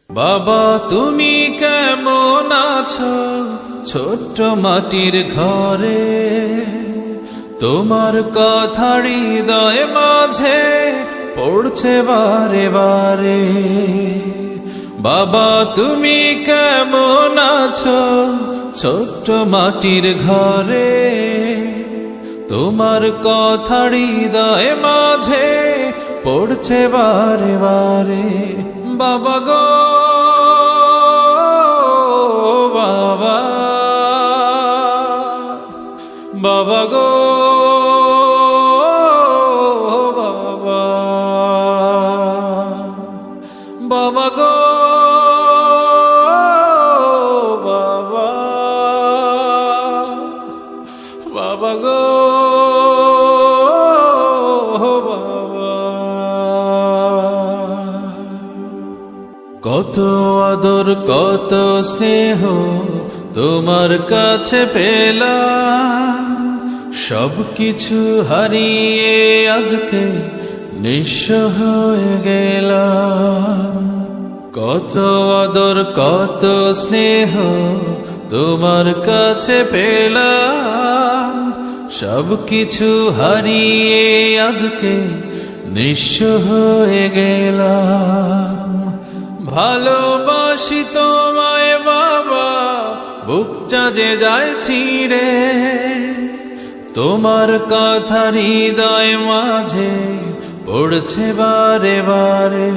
বাবা তুমি কেমন আছো ছোট্ট মাটির ঘরে, তোমার কথা হৃদয় মাঝে পড়ছে বারে বারে। বাবা তুমি কেমন আছো ছোট্ট মাটির ঘরে, তোমার কথা হৃদয় মাঝে পড়ছে বারে বারে। বাবা গো বাবা, বাবা গো বাবা, বাবা গো বাবা, বাবা গো বাবা। কত আদর কত স্নেহ তোমার কাছে পেলাম, সবকিছু হারিয়ে আজকে নিঃস্ব হয়ে গেলাম। কত আদর কত স্নেহ তোমার কাছে পেলাম, সবকিছু হারিয়ে আজকে নিঃস্ব হয়ে গেলাম। ভালোবাসি তোমায় বাবা, বুকটা যে যায় ছিঁড়ে, তোমার কথা হৃদয় মাঝে পড়ছে বারে বারে।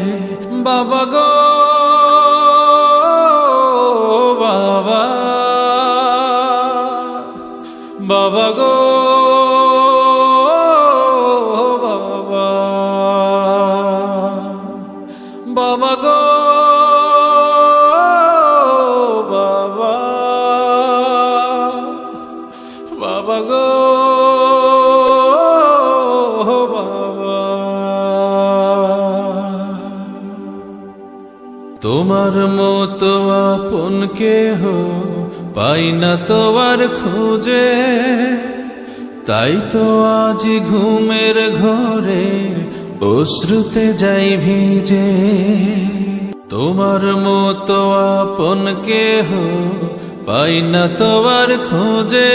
বাবা গো বাবা, বাবা গো বাবা, বাবা গো বাবা, বাবা গো বাবা। তোমার মতো আপন কেহ পাই না তোমার খোঁজে, তাই তো আজ ঘুমের ঘরে অশ্রুতে যাই ভিজে। তোমার মতো আপন কেহ পাই না তোমার খোঁজে,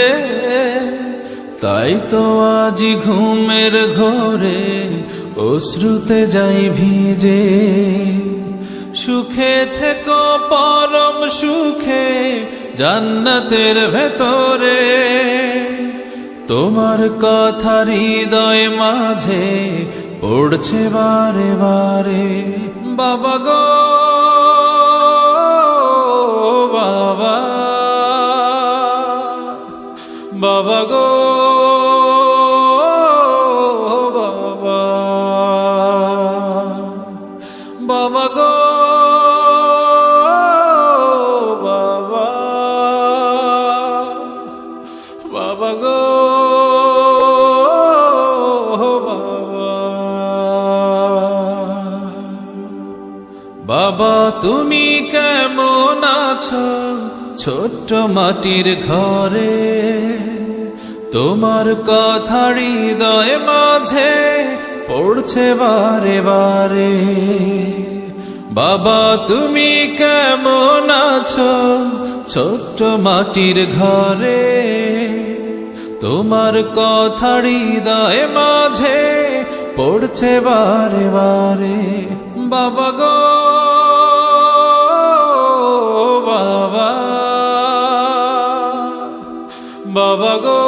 তাই তো আজ ঘুমের ঘরে অশ্রুতে যাই ভিজে। সুখে থেকো পরম সুখে জান্নাতের ভেতরে, তোমার কথা হৃদয় মাঝে পড়ছে বারে বারে। বাবা গো বাবা, বাবা গো বাবা, বাবা গো বাবা, বাবা গো বাবা। বাবা তুমি কেমন আছো ছোট্ট মাটির ঘরে, তোমার কথা হৃদয় মাঝে পড়ছে বারে বারে। বাবা তুমি কেমন আছো ছোট্ট মাটির ঘরে, তোমার কথা হৃদয় মাঝে পড়ছে বারে বারে। বাবা গো বাবা, বাবা গো